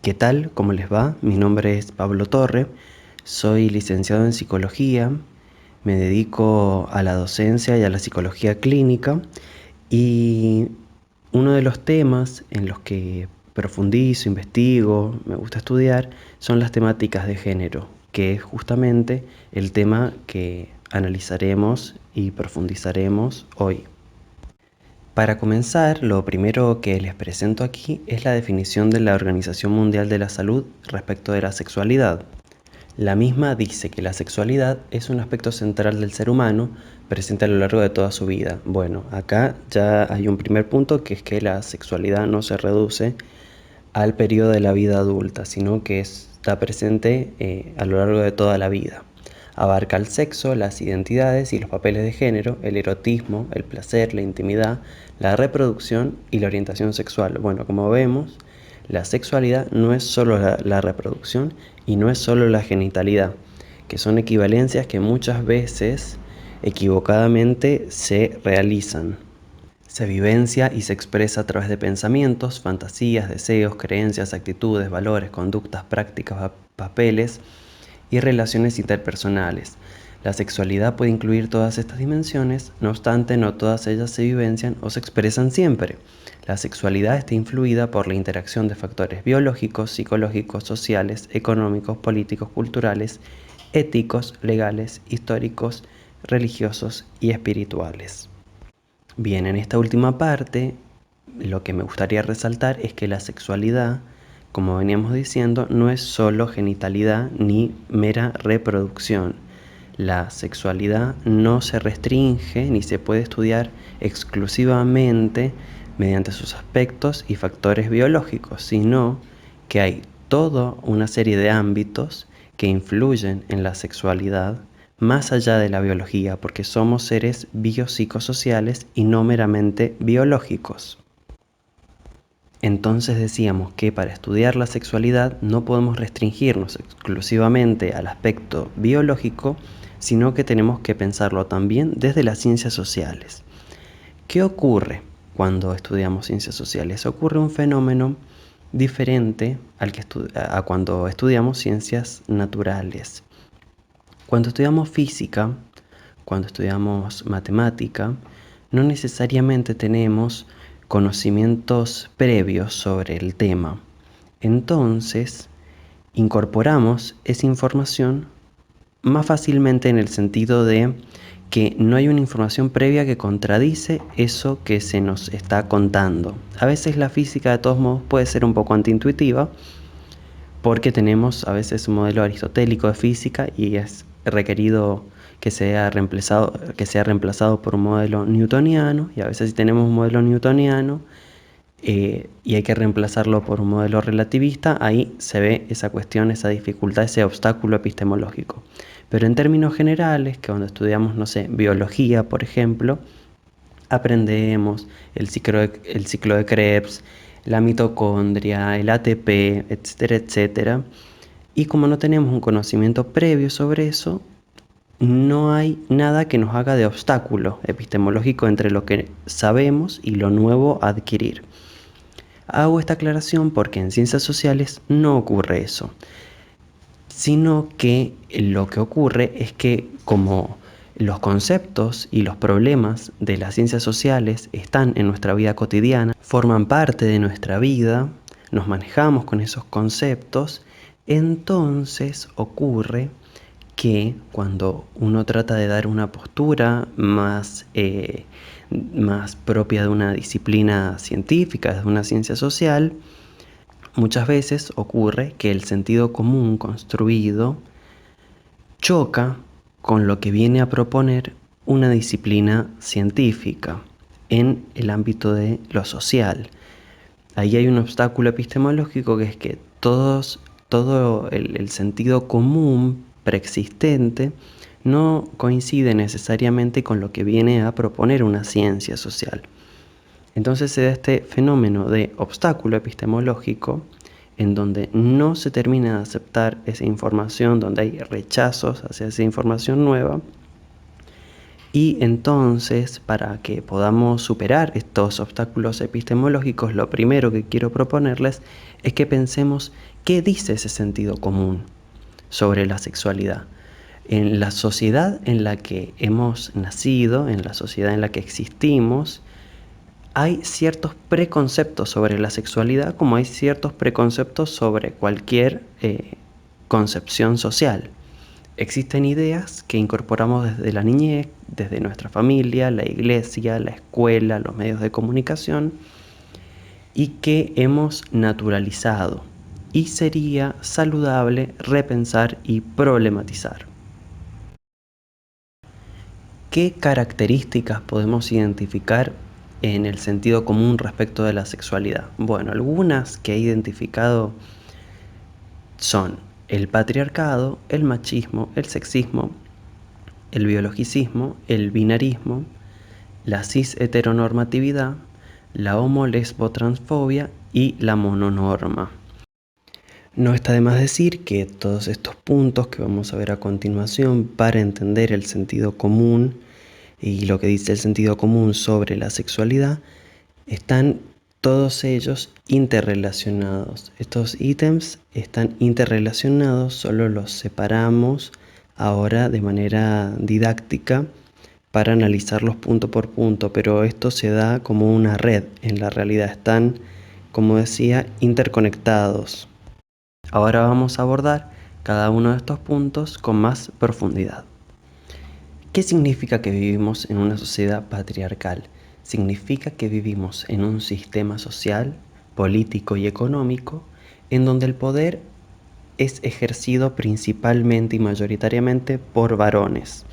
¿Qué tal? ¿Cómo les va? Mi nombre es Pablo Torre, soy licenciado en psicología, me dedico a la docencia y a la psicología clínica y uno de los temas en los que profundizo, investigo, me gusta estudiar son las temáticas de género, que es justamente el tema que analizaremos y profundizaremos hoy. Para comenzar, lo primero que les presento aquí es la definición de la Organización Mundial de la Salud respecto de la sexualidad. La misma dice que la sexualidad es un aspecto central del ser humano presente a lo largo de toda su vida. Bueno, acá ya hay un primer punto, que es que la sexualidad no se reduce al periodo de la vida adulta, sino que está presente a lo largo de toda la vida. Abarca el sexo, las identidades y los papeles de género, el erotismo, el placer, la intimidad, la reproducción y la orientación sexual. Bueno, como vemos, la sexualidad no es solo la reproducción y no es solo la genitalidad, que son equivalencias que muchas veces equivocadamente se realizan. Se vivencia y se expresa a través de pensamientos, fantasías, deseos, creencias, actitudes, valores, conductas, prácticas, papeles y relaciones interpersonales. La sexualidad puede incluir todas estas dimensiones, no obstante, no todas ellas se vivencian o se expresan siempre. La sexualidad está influida por la interacción de factores biológicos, psicológicos, sociales, económicos, políticos, culturales, éticos, legales, históricos, religiosos y espirituales. Bien, en esta última parte, lo que me gustaría resaltar es que la sexualidad, como veníamos diciendo, no es solo genitalidad ni mera reproducción. La sexualidad no se restringe ni se puede estudiar exclusivamente mediante sus aspectos y factores biológicos, sino que hay toda una serie de ámbitos que influyen en la sexualidad más allá de la biología, porque somos seres biopsicosociales y no meramente biológicos. Entonces decíamos que para estudiar la sexualidad no podemos restringirnos exclusivamente al aspecto biológico, sino que tenemos que pensarlo también desde las ciencias sociales. ¿Qué ocurre cuando estudiamos ciencias sociales? Ocurre un fenómeno diferente a cuando estudiamos ciencias naturales. Cuando estudiamos física, cuando estudiamos matemática, no necesariamente tenemos conocimientos previos sobre el tema. Entonces, incorporamos esa información más fácilmente en el sentido de que no hay una información previa que contradice eso que se nos está contando. A veces la física de todos modos puede ser un poco antiintuitiva porque tenemos a veces un modelo aristotélico de física y es requerido que sea reemplazado por un modelo newtoniano, y a veces si tenemos un modelo newtoniano y hay que reemplazarlo por un modelo relativista, ahí se ve esa cuestión, esa dificultad, ese obstáculo epistemológico. Pero en términos generales, que cuando estudiamos, no sé, biología, por ejemplo, aprendemos el ciclo de Krebs, la mitocondria, el ATP, etcétera, etcétera. Y como no tenemos un conocimiento previo sobre eso, no hay nada que nos haga de obstáculo epistemológico entre lo que sabemos y lo nuevo a adquirir. Hago esta aclaración porque en ciencias sociales no ocurre eso, sino que lo que ocurre es que como los conceptos y los problemas de las ciencias sociales están en nuestra vida cotidiana, forman parte de nuestra vida, nos manejamos con esos conceptos, entonces ocurre que cuando uno trata de dar una postura más propia de una disciplina científica, de una ciencia social, muchas veces ocurre que el sentido común construido choca con lo que viene a proponer una disciplina científica en el ámbito de lo social. Ahí hay un obstáculo epistemológico, que es que todo el sentido común preexistente no coincide necesariamente con lo que viene a proponer una ciencia social. Entonces se da este fenómeno de obstáculo epistemológico en donde no se termina de aceptar esa información, donde hay rechazos hacia esa información nueva, Y entonces, para que podamos superar estos obstáculos epistemológicos, lo primero que quiero proponerles es que pensemos qué dice ese sentido común sobre la sexualidad. En la sociedad en la que hemos nacido, en la sociedad en la que existimos, hay ciertos preconceptos sobre la sexualidad, como hay ciertos preconceptos sobre cualquier concepción social. Existen ideas que incorporamos desde la niñez, desde nuestra familia, la iglesia, la escuela, los medios de comunicación, y que hemos naturalizado. Y sería saludable repensar y problematizar. ¿Qué características podemos identificar en el sentido común respecto de la sexualidad? Bueno, algunas que he identificado son el patriarcado, el machismo, el sexismo, el biologicismo, el binarismo, la cis-heteronormatividad, la homo-lesbo-transfobia y la mononorma. No está de más decir que todos estos puntos que vamos a ver a continuación, para entender el sentido común y lo que dice el sentido común sobre la sexualidad, están todos ellos interrelacionados. Estos ítems están interrelacionados, solo los separamos ahora de manera didáctica para analizarlos punto por punto, pero esto se da como una red. En la realidad están, como decía, interconectados. Ahora vamos a abordar cada uno de estos puntos con más profundidad. ¿Qué significa que vivimos en una sociedad patriarcal? Significa que vivimos en un sistema social, político y económico en donde el poder es ejercido principalmente y mayoritariamente por varones.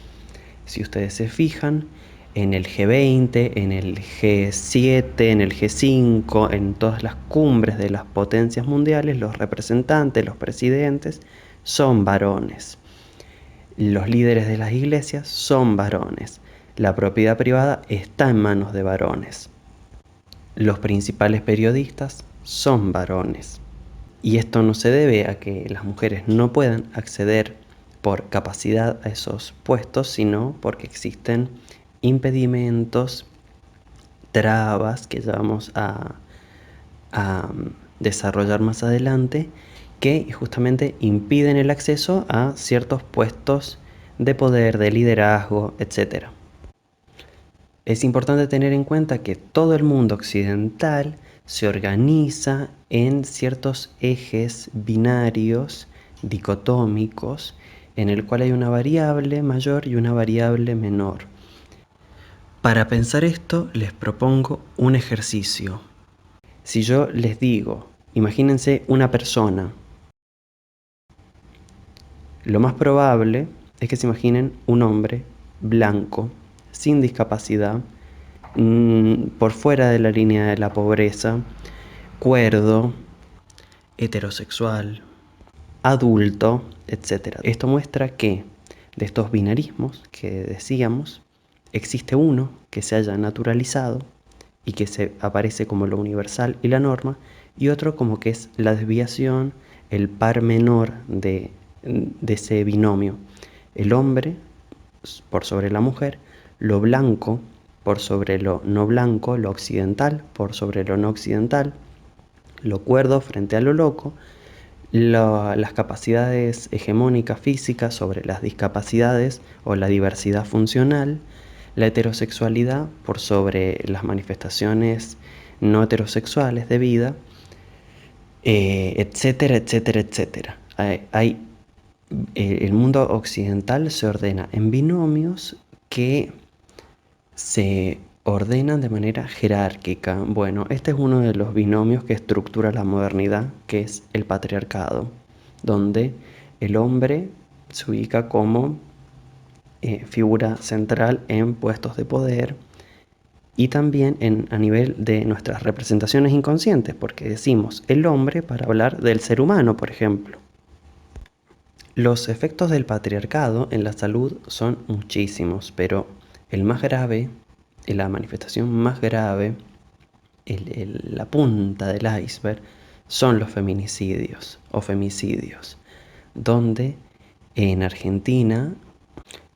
Si ustedes se fijan, en el G20, en el G7, en el G5, en todas las cumbres de las potencias mundiales, los representantes, los presidentes, son varones. Los líderes de las iglesias son varones. La propiedad privada está en manos de varones. Los principales periodistas son varones. Y esto no se debe a que las mujeres no puedan acceder por capacidad a esos puestos, sino porque existen impedimentos, trabas que ya vamos a desarrollar más adelante, que justamente impiden el acceso a ciertos puestos de poder, de liderazgo, etc. Es importante tener en cuenta que todo el mundo occidental se organiza en ciertos ejes binarios, dicotómicos, en el cual hay una variable mayor y una variable menor. Para pensar esto, les propongo un ejercicio. Si yo les digo, imagínense una persona, lo más probable es que se imaginen un hombre blanco, sin discapacidad, por fuera de la línea de la pobreza, cuerdo, heterosexual, adulto, etc. Esto muestra que de estos binarismos que decíamos, existe uno que se haya naturalizado y que se aparece como lo universal y la norma, y otro como que es la desviación, el par menor de ese binomio. El hombre por sobre la mujer, lo blanco por sobre lo no blanco, lo occidental por sobre lo no occidental, lo cuerdo frente a lo loco, las capacidades hegemónicas físicas sobre las discapacidades o la diversidad funcional, la heterosexualidad por sobre las manifestaciones no heterosexuales de vida, etcétera, etcétera, etcétera. El mundo occidental se ordena en binomios que se ordenan de manera jerárquica. Bueno, este es uno de los binomios que estructura la modernidad, que es el patriarcado, donde el hombre se ubica como figura central en puestos de poder y también a nivel de nuestras representaciones inconscientes, porque decimos el hombre para hablar del ser humano, por ejemplo. Los efectos del patriarcado en la salud son muchísimos, pero el más grave, la manifestación más grave, la punta del iceberg, son los feminicidios o femicidios, donde en Argentina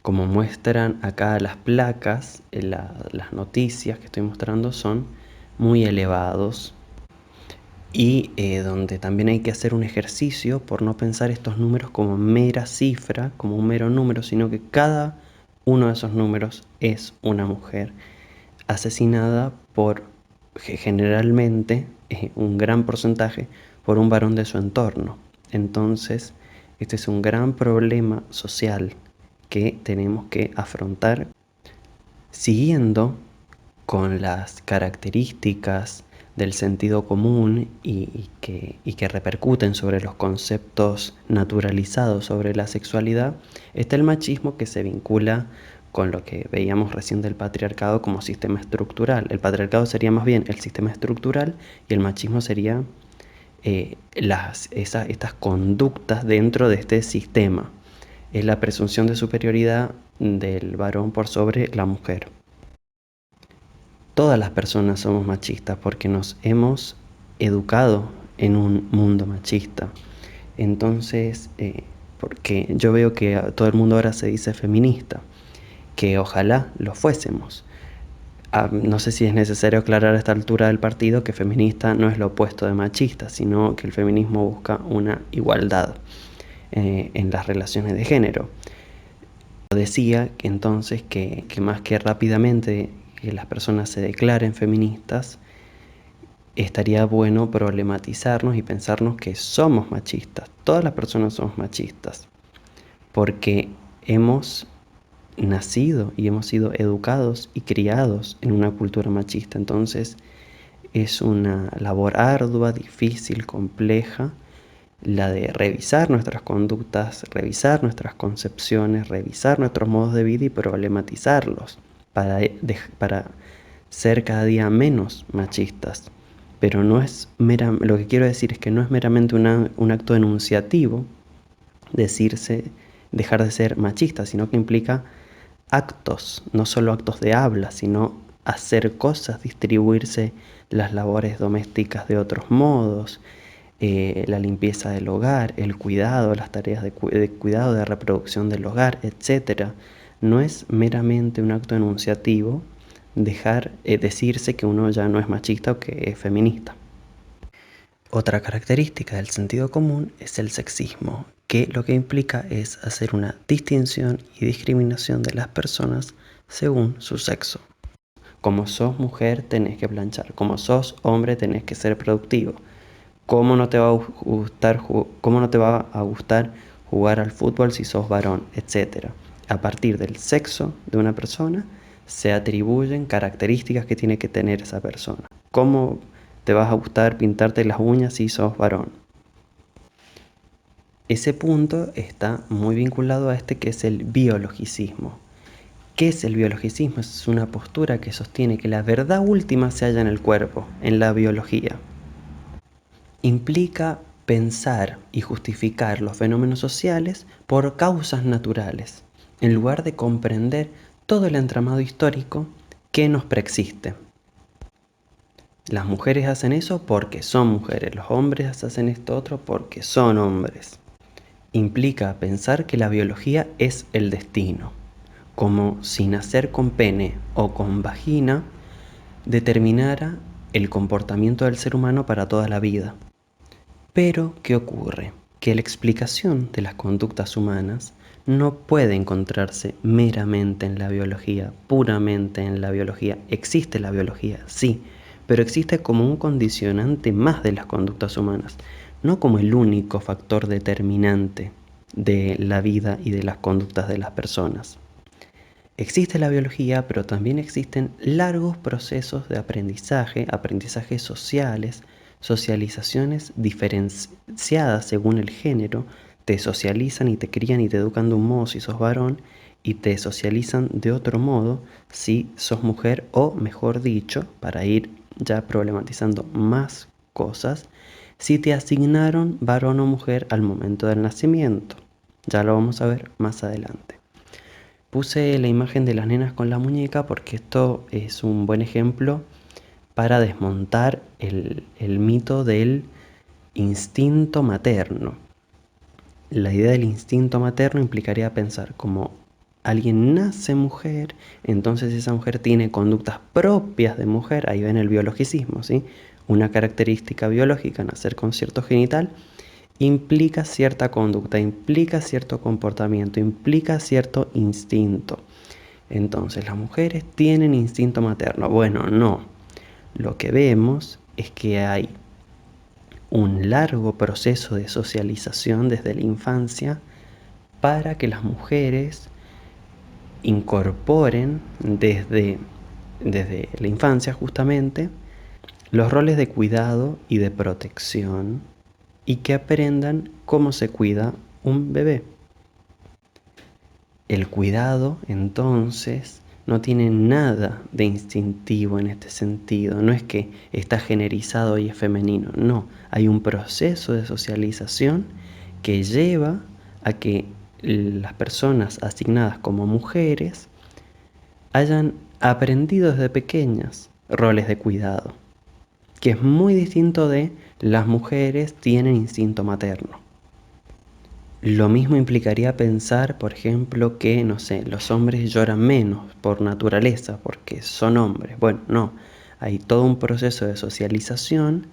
Como muestran acá las placas, las noticias que estoy mostrando son muy elevados y donde también hay que hacer un ejercicio por no pensar estos números como mera cifra, como un mero número, sino que cada uno de esos números es una mujer asesinada por generalmente un gran porcentaje por un varón de su entorno. Entonces, este es un gran problema social que tenemos que afrontar siguiendo con las características del sentido común y que repercuten sobre los conceptos naturalizados sobre la sexualidad, está el machismo, que se vincula con lo que veíamos recién del patriarcado como sistema estructural. El patriarcado sería más bien el sistema estructural y el machismo sería estas conductas dentro de este sistema. Es la presunción de superioridad del varón por sobre la mujer. Todas las personas somos machistas porque nos hemos educado en un mundo machista. Entonces, porque yo veo que todo el mundo ahora se dice feminista, que ojalá lo fuésemos. No sé si es necesario aclarar a esta altura del partido que feminista no es lo opuesto de machista, sino que el feminismo busca una igualdad en las relaciones de género. Decía que entonces que más que rápidamente que las personas se declaren feministas, estaría bueno problematizarnos y pensarnos que somos machistas. Todas las personas somos machistas porque hemos nacido y hemos sido educados y criados en una cultura machista. Entonces es una labor ardua, difícil, compleja, la de revisar nuestras conductas, revisar nuestras concepciones, revisar nuestros modos de vida y problematizarlos para ser cada día menos machistas. Pero no es lo que quiero decir es que no es meramente un acto enunciativo dejar de ser machista, sino que implica actos, no solo actos de habla, sino hacer cosas, distribuirse las labores domésticas de otros modos, la limpieza del hogar, el cuidado, las tareas de cuidado, de reproducción del hogar, etc. No es meramente un acto enunciativo decirse que uno ya no es machista o que es feminista. Otra característica del sentido común es el sexismo, que lo que implica es hacer una distinción y discriminación de las personas según su sexo. Como sos mujer tenés que planchar, como sos hombre tenés que ser productivo. ¿Cómo no te va a gustar jugar al fútbol si sos varón? Etcétera. A partir del sexo de una persona se atribuyen características que tiene que tener esa persona. ¿Cómo te vas a gustar pintarte las uñas si sos varón? Ese punto está muy vinculado a este que es el biologicismo. ¿Qué es el biologicismo? Es una postura que sostiene que la verdad última se halla en el cuerpo, en la biología. Implica pensar y justificar los fenómenos sociales por causas naturales, en lugar de comprender todo el entramado histórico que nos preexiste. Las mujeres hacen eso porque son mujeres, los hombres hacen esto otro porque son hombres. Implica pensar que la biología es el destino, como si nacer con pene o con vagina determinara el comportamiento del ser humano para toda la vida. Pero, ¿qué ocurre? Que la explicación de las conductas humanas no puede encontrarse meramente en la biología, puramente en la biología. Existe la biología, sí, pero existe como un condicionante más de las conductas humanas, no como el único factor determinante de la vida y de las conductas de las personas. Existe la biología, pero también existen largos procesos de aprendizaje, aprendizajes sociales, socializaciones diferenciadas según el género. Te socializan y te crían y te educan de un modo si sos varón y te socializan de otro modo si sos mujer, o mejor dicho, para ir ya problematizando más cosas, si te asignaron varón o mujer al momento del nacimiento. Ya lo vamos a ver más adelante. Puse la imagen de las nenas con la muñeca porque esto es un buen ejemplo para desmontar el mito del instinto materno. La idea del instinto materno implicaría pensar como alguien nace mujer, entonces esa mujer tiene conductas propias de mujer, ahí ven el biologicismo, ¿sí? Una característica biológica, nacer con cierto genital, implica cierta conducta, implica cierto comportamiento, implica cierto instinto. Entonces, ¿las mujeres tienen instinto materno? Bueno, no. Lo que vemos es que hay un largo proceso de socialización desde la infancia para que las mujeres incorporen desde la infancia justamente los roles de cuidado y de protección y que aprendan cómo se cuida un bebé. El cuidado, entonces, no tiene nada de instintivo en este sentido. No es que está generizado y es femenino. No, hay un proceso de socialización que lleva a que las personas asignadas como mujeres hayan aprendido desde pequeñas roles de cuidado, que es muy distinto de las mujeres tienen instinto materno. Lo mismo implicaría pensar, por ejemplo, que, no sé, los hombres lloran menos por naturaleza, porque son hombres. Bueno, no, hay todo un proceso de socialización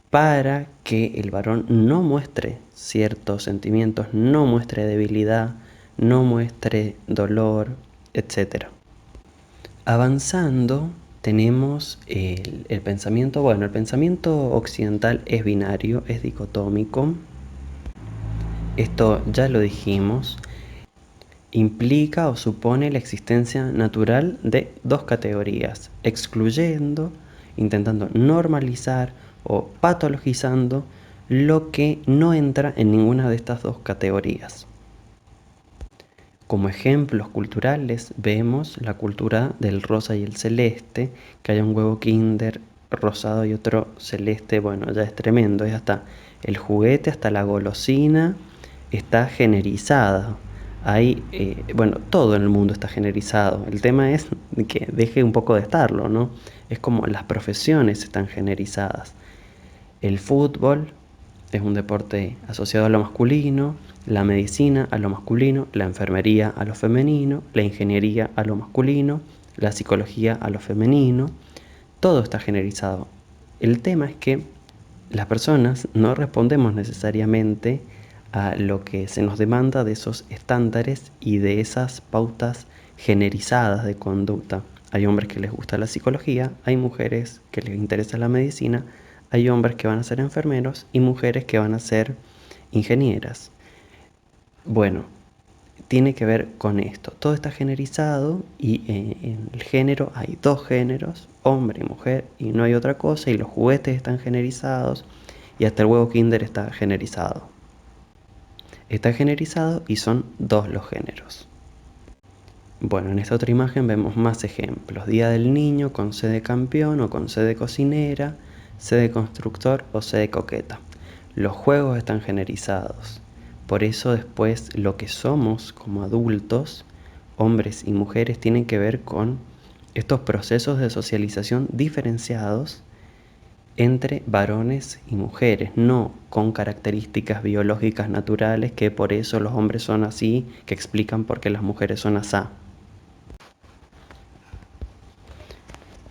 para que el varón no muestre ciertos sentimientos, no muestre debilidad, no muestre dolor, etc. Avanzando, tenemos el pensamiento, bueno, el pensamiento occidental es binario, es dicotómico. Esto ya lo dijimos, implica o supone la existencia natural de dos categorías, excluyendo, intentando normalizar o patologizando lo que no entra en ninguna de estas dos categorías. Como ejemplos culturales vemos la cultura del rosa y el celeste, que haya un huevo Kinder rosado y otro celeste, bueno, ya es tremendo, es hasta el juguete, hasta la golosina está generizada. Hay, bueno, todo en el mundo está generizado. El tema es que deje un poco de estarlo, ¿no? Es como las profesiones están generizadas. El fútbol es un deporte asociado a lo masculino, la medicina a lo masculino, la enfermería a lo femenino, la ingeniería a lo masculino, la psicología a lo femenino. Todo está generalizado. El tema es que las personas no respondemos necesariamente a lo que se nos demanda de esos estándares y de esas pautas generizadas de conducta. Hay hombres que les gusta la psicología, hay mujeres que les interesa la medicina, hay hombres que van a ser enfermeros y mujeres que van a ser ingenieras. Bueno, tiene que ver con esto. Todo está generizado y en el género hay dos géneros, hombre y mujer, y no hay otra cosa, y los juguetes están generizados y hasta el huevo Kinder está generizado. Está generizado y son dos los géneros. Bueno, en esta otra imagen vemos más ejemplos. Día del niño con C de campeón o con C de cocinera, C de constructor o C de coqueta. Los juegos están generizados. Por eso después lo que somos como adultos, hombres y mujeres, tienen que ver con estos procesos de socialización diferenciados entre varones y mujeres, no con características biológicas naturales que por eso los hombres son así, que explican por qué las mujeres son asá.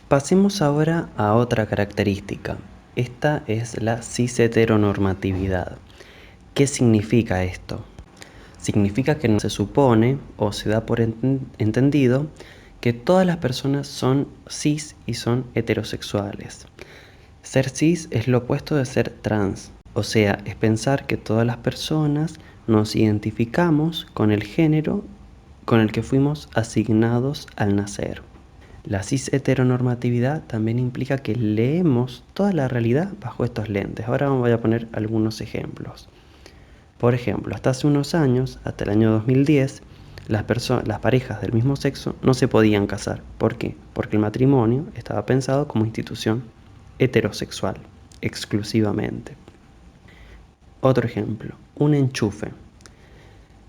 Pasemos ahora a otra característica. Esta es la cis-heteronormatividad. ¿Qué significa esto? Significa que no se supone o se da por entendido que todas las personas son cis y son heterosexuales. Ser cis es lo opuesto de ser trans, o sea, es pensar que todas las personas nos identificamos con el género con el que fuimos asignados al nacer. La cis-heteronormatividad también implica que leemos toda la realidad bajo estos lentes. Ahora voy a poner algunos ejemplos. Por ejemplo, hasta hace unos años, hasta el año 2010, las parejas del mismo sexo no se podían casar. ¿Por qué? Porque el matrimonio estaba pensado como institución heterosexual, exclusivamente. Otro ejemplo, un enchufe.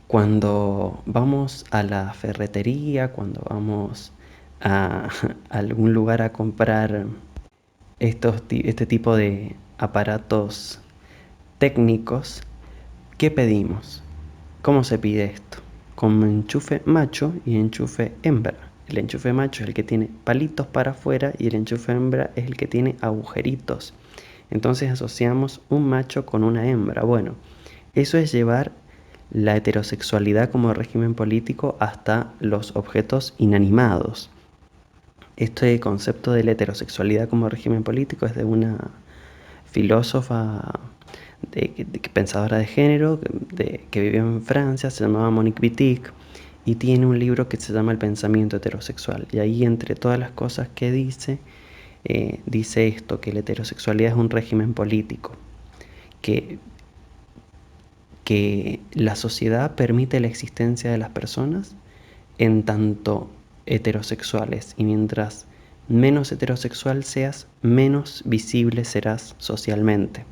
Cuando vamos a la ferretería, cuando vamos a algún lugar a comprar este tipo de aparatos técnicos, ¿qué pedimos? ¿Cómo se pide esto? como enchufe macho y enchufe hembra. El enchufe macho es el que tiene palitos para afuera y el enchufe hembra es el que tiene agujeritos. Entonces asociamos un macho con una hembra. Bueno, eso es llevar la heterosexualidad como régimen político hasta los objetos inanimados. Este concepto de la heterosexualidad como régimen político es de una filósofa pensadora de género que vivió en Francia, se llamaba Monique Wittig, y tiene un libro que se llama El pensamiento heterosexual. Y ahí, entre todas las cosas que dice esto, que la heterosexualidad es un régimen político, que, que la sociedad permite la existencia de las personas en tanto heterosexuales, y mientras menos heterosexual seas, menos visible serás socialmente.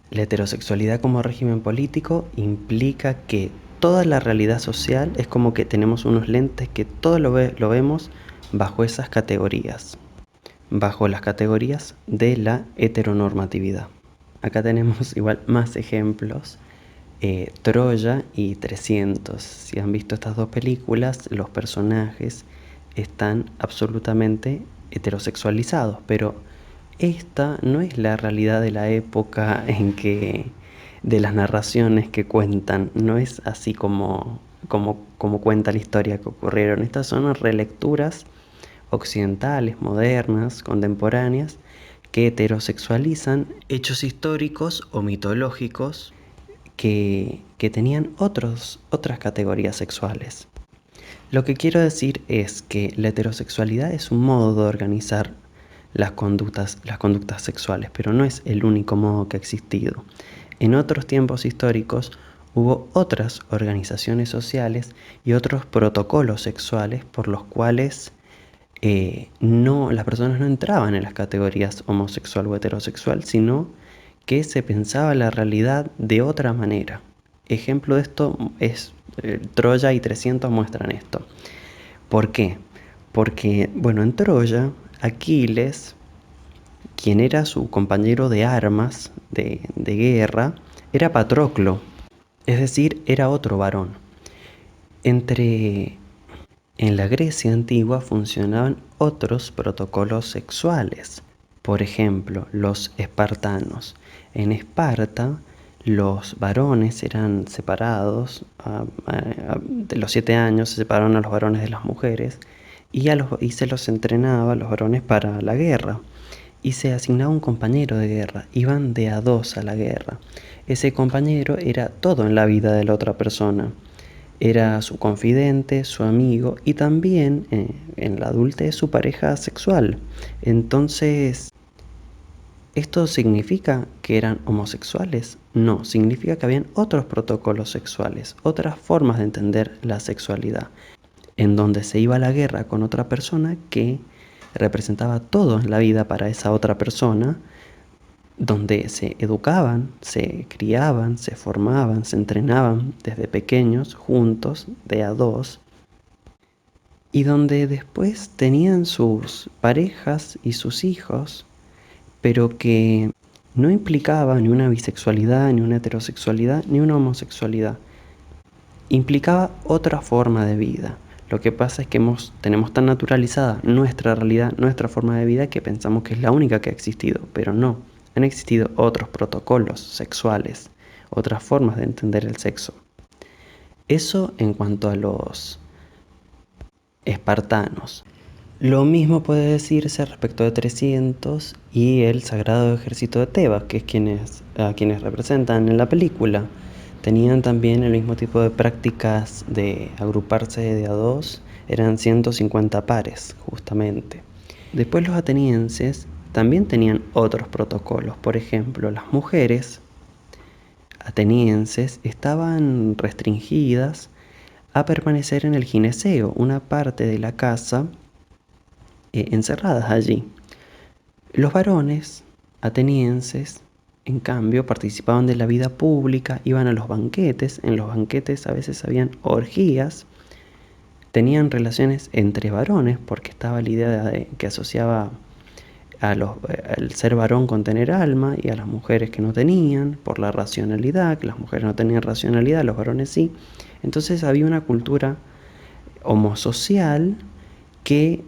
La heterosexualidad como régimen político implica que toda la realidad social es como que tenemos unos lentes que todo lo vemos bajo esas categorías, bajo las categorías de la heteronormatividad. Acá tenemos igual más ejemplos. Troya y 300. Si han visto estas dos películas, los personajes están absolutamente heterosexualizados, pero esta no es la realidad de la época de las narraciones que cuentan, no es así como cuenta la historia que ocurrieron. Estas son relecturas occidentales, modernas, contemporáneas, que heterosexualizan hechos históricos o mitológicos que tenían otras categorías sexuales. Lo que quiero decir es que la heterosexualidad es un modo de organizar las conductas sexuales, pero no es el único modo que ha existido. En otros tiempos históricos hubo otras organizaciones sociales y otros protocolos sexuales por los cuales las personas no entraban en las categorías homosexual o heterosexual, sino que se pensaba la realidad de otra manera. Ejemplo de esto es Troya y 300 muestran esto. ¿Por qué? Porque, bueno, en Troya, Aquiles, quien era su compañero de armas, de guerra, era Patroclo, es decir, era otro varón. En la Grecia antigua funcionaban otros protocolos sexuales. Por ejemplo, los espartanos. En Esparta, los varones eran separados, de los 7 años se separaron a los varones de las mujeres y se los entrenaba a los varones para la guerra. Y se asignaba un compañero de guerra, iban de a dos a la guerra. Ese compañero era todo en la vida de la otra persona. Era su confidente, su amigo y también en la adultez su pareja sexual. Entonces, ¿esto significa que eran homosexuales? No, significa que habían otros protocolos sexuales, otras formas de entender la sexualidad, en donde se iba a la guerra con otra persona que representaba todo en la vida para esa otra persona, donde se educaban, se criaban, se formaban, se entrenaban desde pequeños, juntos, de a dos, y donde después tenían sus parejas y sus hijos, pero que no implicaba ni una bisexualidad, ni una heterosexualidad, ni una homosexualidad. Implicaba otra forma de vida. Lo que pasa es que tenemos tan naturalizada nuestra realidad, nuestra forma de vida, que pensamos que es la única que ha existido, pero no. Han existido otros protocolos sexuales, otras formas de entender el sexo. Eso en cuanto a los espartanos. Lo mismo puede decirse respecto de 300 y el Sagrado Ejército de Tebas, que es a quienes representan en la película. Tenían también el mismo tipo de prácticas de agruparse de a dos, eran 150 pares, justamente. Después los atenienses también tenían otros protocolos. Por ejemplo, las mujeres atenienses estaban restringidas a permanecer en el gineceo, una parte de la casa, encerradas allí. Los varones atenienses, en cambio, participaban de la vida pública, iban a los banquetes, en los banquetes a veces habían orgías, tenían relaciones entre varones, porque estaba la idea que asociaba al ser varón con tener alma y a las mujeres que no tenían, por la racionalidad, que las mujeres no tenían racionalidad, los varones sí. Entonces había una cultura homosocial que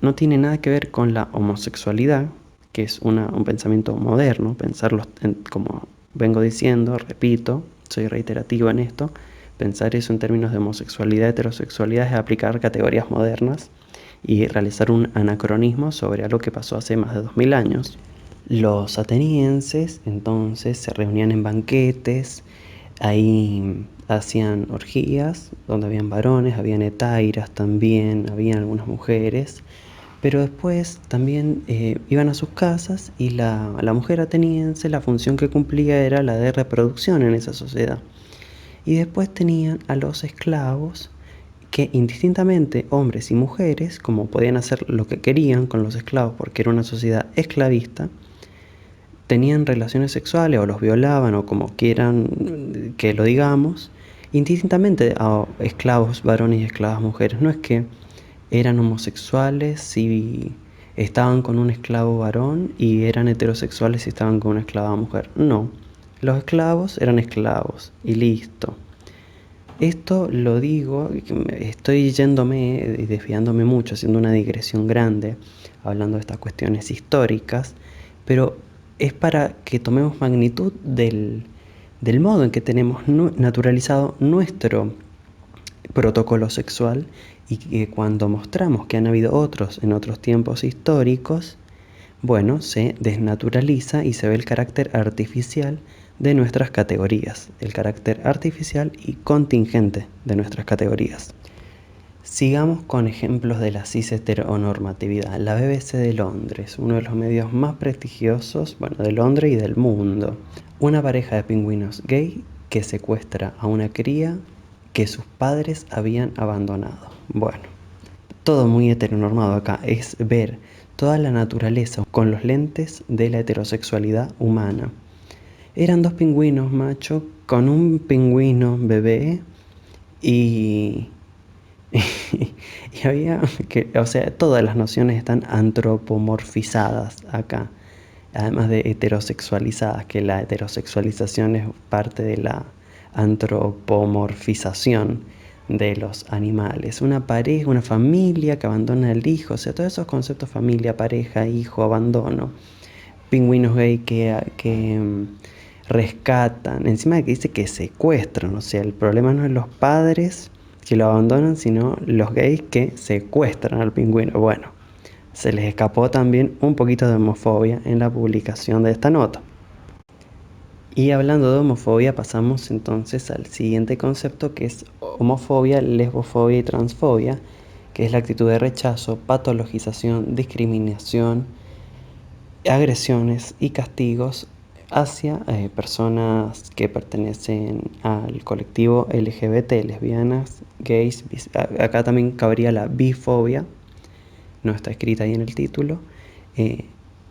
no tiene nada que ver con la homosexualidad, que es un pensamiento moderno, pensarlo como vengo diciendo, repito, soy reiterativo en esto, pensar eso en términos de homosexualidad, heterosexualidad es aplicar categorías modernas y realizar un anacronismo sobre algo que pasó hace más de 2000 años. Los atenienses entonces se reunían en banquetes, ahí hacían orgías donde habían varones, habían hetairas también, habían algunas mujeres, pero después también iban a sus casas y la mujer ateniense, la función que cumplía era la de reproducción en esa sociedad. Y después tenían a los esclavos que indistintamente hombres y mujeres, como podían hacer lo que querían con los esclavos porque era una sociedad esclavista, tenían relaciones sexuales o los violaban o como quieran que lo digamos, indistintamente a esclavos varones y esclavas mujeres. No es que eran homosexuales si estaban con un esclavo varón y eran heterosexuales si estaban con una esclava mujer. No, los esclavos eran esclavos y listo. Esto lo digo, estoy yéndome y desviándome mucho, haciendo una digresión grande, hablando de estas cuestiones históricas, pero es para que tomemos magnitud del modo en que tenemos naturalizado nuestro protocolo sexual y que cuando mostramos que han habido otros en otros tiempos históricos, bueno, se desnaturaliza y se ve el carácter artificial de nuestras categorías, el carácter artificial y contingente de nuestras categorías. Sigamos con ejemplos de la cis heteronormatividad. La BBC de Londres, uno de los medios más prestigiosos, bueno, de Londres y del mundo. Una pareja de pingüinos gay que secuestra a una cría que sus padres habían abandonado. Bueno, todo muy heteronormado acá, es ver toda la naturaleza con los lentes de la heterosexualidad humana. Eran dos pingüinos macho con un pingüino bebé y, y había que, o sea, todas las nociones están antropomorfizadas acá, además de heterosexualizadas, que la heterosexualización es parte de la antropomorfización de los animales. Una pareja, una familia que abandona al hijo, o sea, todos esos conceptos: familia, pareja, hijo, abandono. Pingüinos gay que rescatan, encima de que dice que secuestran, o sea, el problema no es los padres que lo abandonan, sino los gays que secuestran al pingüino. Bueno, se les escapó también un poquito de homofobia en la publicación de esta nota. Y hablando de homofobia, pasamos entonces al siguiente concepto, que es homofobia, lesbofobia y transfobia, que es la actitud de rechazo, patologización, discriminación, agresiones y castigos hacia personas que pertenecen al colectivo LGBT, lesbianas, gays, acá también cabría la bifobia, no está escrita ahí en el título,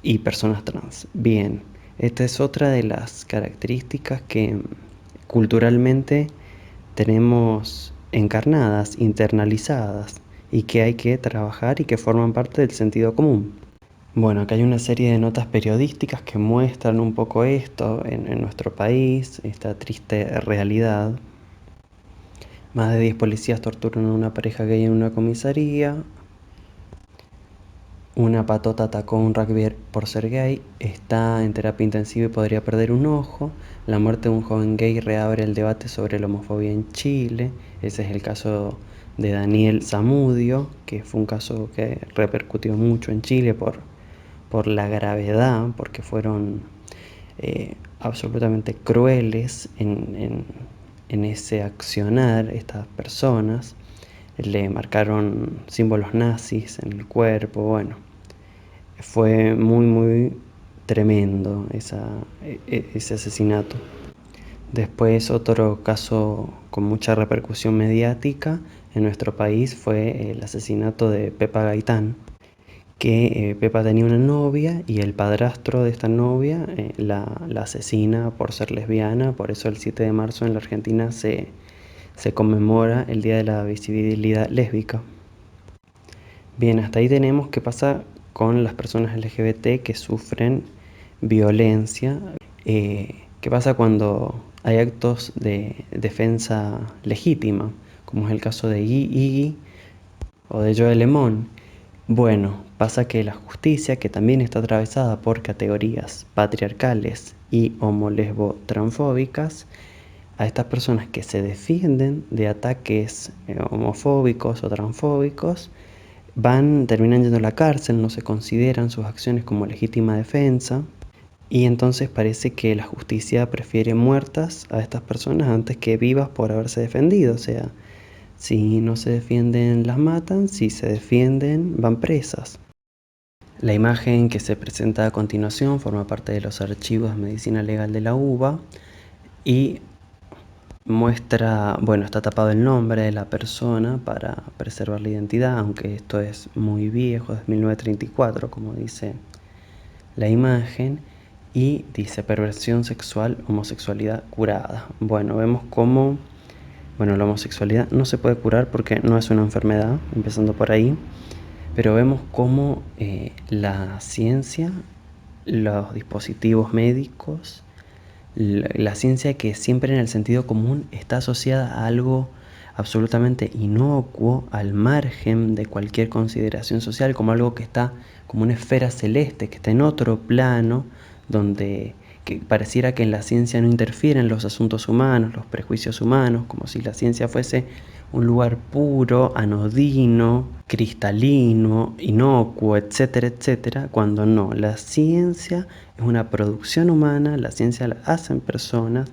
y personas trans. Bien, esta es otra de las características que culturalmente tenemos encarnadas, internalizadas, y que hay que trabajar y que forman parte del sentido común. Bueno, acá hay una serie de notas periodísticas que muestran un poco esto en nuestro país, esta triste realidad. Más de 10 policías torturan a una pareja gay en una comisaría. Una patota atacó a un rugbyer por ser gay, está en terapia intensiva y podría perder un ojo. La muerte de un joven gay reabre el debate sobre la homofobia en Chile. Ese es el caso de Daniel Zamudio, que fue un caso que repercutió mucho en Chile por la gravedad, porque fueron absolutamente crueles en ese accionar estas personas. Le marcaron símbolos nazis en el cuerpo. Bueno, fue muy tremendo ese asesinato. Después, otro caso con mucha repercusión mediática en nuestro país fue el asesinato de Pepa Gaitán, que Pepa tenía una novia y el padrastro de esta novia la asesina por ser lesbiana. Por eso el 7 de marzo en la Argentina se conmemora el Día de la Visibilidad Lésbica. Bien, hasta ahí tenemos qué pasa con las personas LGBT que sufren violencia. ¿Qué pasa cuando hay actos de defensa legítima, como es el caso de Iggy o de Joe Lemon? Bueno, pasa que la justicia, que también está atravesada por categorías patriarcales y homo-lesbo-transfóbicas, a estas personas que se defienden de ataques homofóbicos o transfóbicos, terminan yendo a la cárcel, no se consideran sus acciones como legítima defensa, y entonces parece que la justicia prefiere muertas a estas personas antes que vivas por haberse defendido. O sea, si no se defienden, las matan; si se defienden, van presas. La imagen que se presenta a continuación forma parte de los archivos de medicina legal de la UBA y muestra, bueno, está tapado el nombre de la persona para preservar la identidad, aunque esto es muy viejo, es 1934, como dice la imagen, y dice perversión sexual, homosexualidad curada. Bueno, vemos cómo, bueno, la homosexualidad no se puede curar porque no es una enfermedad, empezando por ahí, pero vemos cómo la ciencia, los dispositivos médicos, la ciencia, que siempre en el sentido común está asociada a algo absolutamente inocuo, al margen de cualquier consideración social, como algo que está como una esfera celeste, que está en otro plano, donde que pareciera que en la ciencia no interfieren los asuntos humanos, los prejuicios humanos, como si la ciencia fuese un lugar puro, anodino, cristalino, inocuo, etcétera, etcétera, cuando no. La ciencia es una producción humana, la ciencia la hacen personas.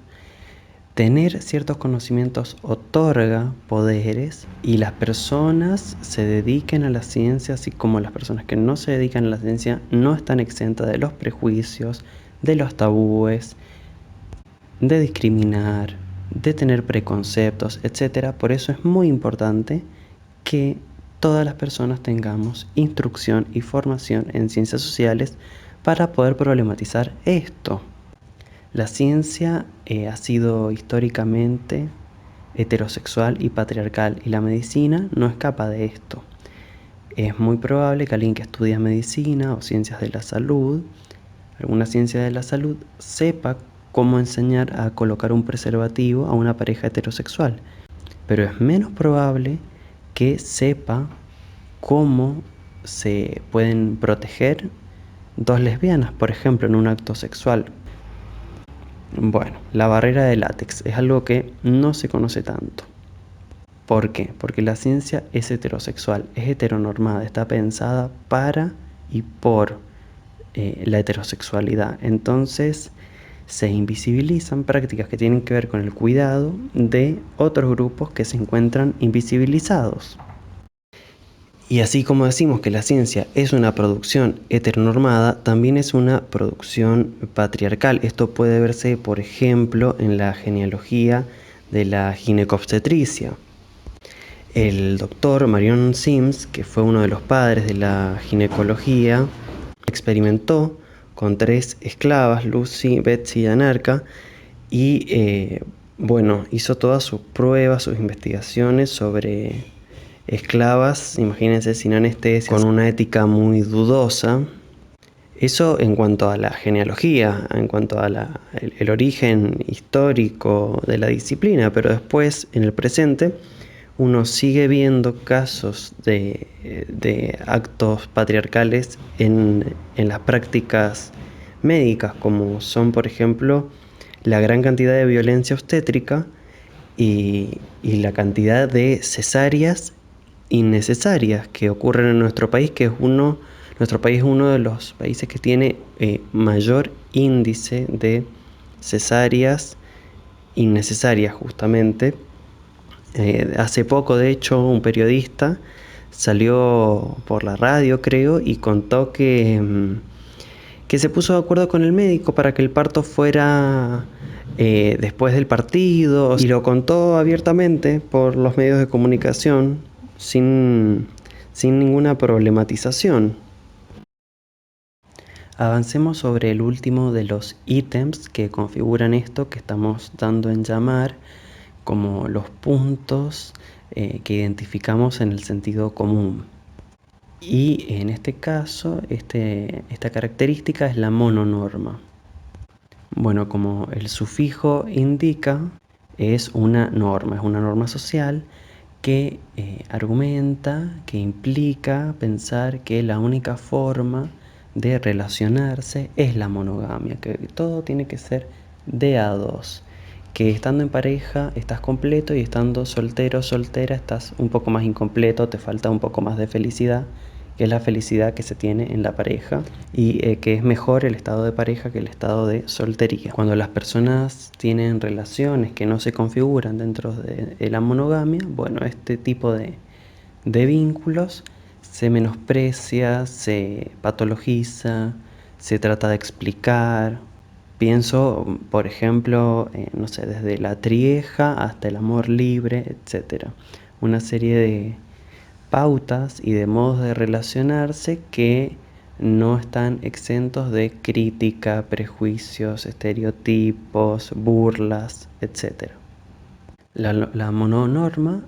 Tener ciertos conocimientos otorga poderes, y las personas se dediquen a la ciencia, así como las personas que no se dedican a la ciencia, no están exentas de los prejuicios, de los tabúes, de discriminar, de tener preconceptos, etc. Por eso es muy importante que todas las personas tengamos instrucción y formación en ciencias sociales para poder problematizar esto. La ciencia ha sido históricamente heterosexual y patriarcal, y la medicina no escapa de esto. Es muy probable que alguien que estudia medicina o ciencias de la salud, alguna ciencia de la salud, sepa cómo enseñar a colocar un preservativo a una pareja heterosexual, pero es menos probable que sepa cómo se pueden proteger dos lesbianas, por ejemplo, en un acto sexual. Bueno, la barrera de látex es algo que no se conoce tanto. ¿Por qué? Porque la ciencia es heterosexual, es heteronormada, está pensada para y por la heterosexualidad. Entonces se invisibilizan prácticas que tienen que ver con el cuidado de otros grupos que se encuentran invisibilizados. Y así como decimos que la ciencia es una producción heteronormada, también es una producción patriarcal. Esto puede verse, por ejemplo, en la genealogía de la ginecobstetricia. El doctor Marion Sims, que fue uno de los padres de la ginecología, experimentó con 3 esclavas, Lucy, Betsy y Anarca, y bueno, hizo todas sus pruebas, sus investigaciones sobre esclavas, imagínense, sin anestesia, con una ética muy dudosa. Eso en cuanto a la genealogía, en cuanto a el origen histórico de la disciplina, pero después, en el presente, uno sigue viendo casos de actos patriarcales en las prácticas médicas, como son, por ejemplo, la gran cantidad de violencia obstétrica y la cantidad de cesáreas innecesarias que ocurren en nuestro país, nuestro país es uno de los países que tiene mayor índice de cesáreas innecesarias, justamente. Hace poco, de hecho, un periodista salió por la radio, creo, y contó que se puso de acuerdo con el médico para que el parto fuera después del partido, y lo contó abiertamente por los medios de comunicación, sin ninguna problematización. Avancemos sobre el último de los ítems que configuran esto que estamos dando en llamar como los puntos que identificamos en el sentido común. Y en este caso, esta característica es la mononorma. Bueno, como el sufijo indica, es una norma social que argumenta, que implica pensar que la única forma de relacionarse es la monogamia, que todo tiene que ser de a dos, que estando en pareja estás completo y estando soltero, soltera, estás un poco más incompleto, te falta un poco más de felicidad, que es la felicidad que se tiene en la pareja y que es mejor el estado de pareja que el estado de soltería. Cuando las personas tienen relaciones que no se configuran dentro de la monogamia, bueno, este tipo de vínculos se menosprecia, se patologiza, se trata de explicar. Pienso, por ejemplo, no sé, desde la trieja hasta el amor libre, etcétera. Una serie de pautas y de modos de relacionarse que no están exentos de crítica, prejuicios, estereotipos, burlas, etc. La mononorma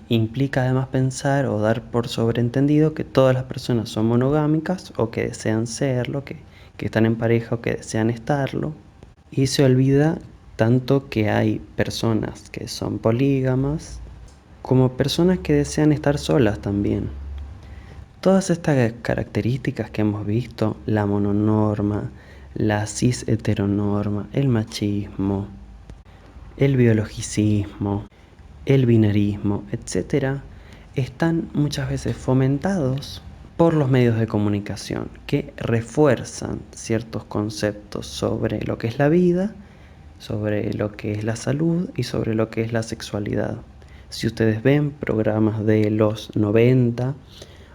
implica además pensar o dar por sobreentendido que todas las personas son monogámicas o que desean serlo, que están en pareja o que desean estarlo. Y se olvida tanto que hay personas que son polígamas como personas que desean estar solas también. Todas estas características que hemos visto, la mononorma, la cis heteronorma, el machismo, el biologicismo, el binarismo, etc., están muchas veces fomentados por los medios de comunicación que refuerzan ciertos conceptos sobre lo que es la vida, sobre lo que es la salud y sobre lo que es la sexualidad. Si ustedes ven programas de los 90,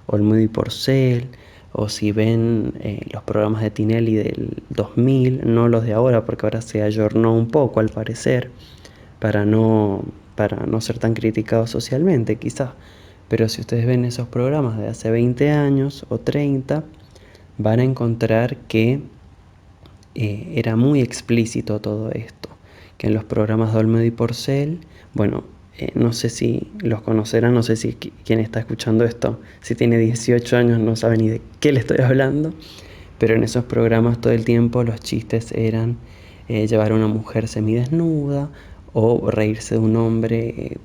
Olmedo y Porcel, o si ven los programas de Tinelli del 2000, no los de ahora, porque ahora se ayornó un poco al parecer, para no, para no ser tan criticados socialmente quizás. Pero si ustedes ven esos programas de hace 20 años o 30, van a encontrar que era muy explícito todo esto, que en los programas de Olmedo y Porcel, bueno, no sé si los conocerán, no sé si quien está escuchando esto, si tiene 18 años no sabe ni de qué le estoy hablando, pero en esos programas todo el tiempo los chistes eran llevar a una mujer semidesnuda o reírse de un hombre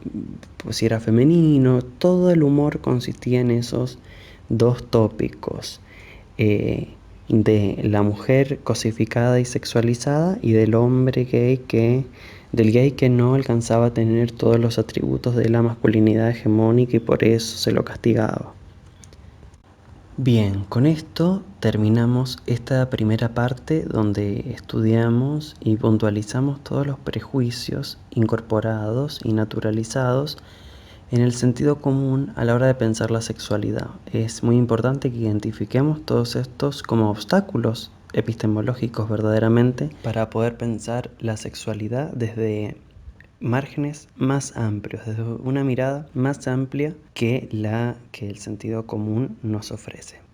pues si era femenino. Todo el humor consistía en esos dos tópicos. eh, de la mujer cosificada y sexualizada y del hombre del gay que no alcanzaba a tener todos los atributos de la masculinidad hegemónica y por eso se lo castigaba. Bien, con esto terminamos esta primera parte donde estudiamos y puntualizamos todos los prejuicios incorporados y naturalizados en el sentido común a la hora de pensar la sexualidad. Es muy importante que identifiquemos todos estos como obstáculos epistemológicos verdaderamente para poder pensar la sexualidad desde márgenes más amplios, desde una mirada más amplia que la que el sentido común nos ofrece.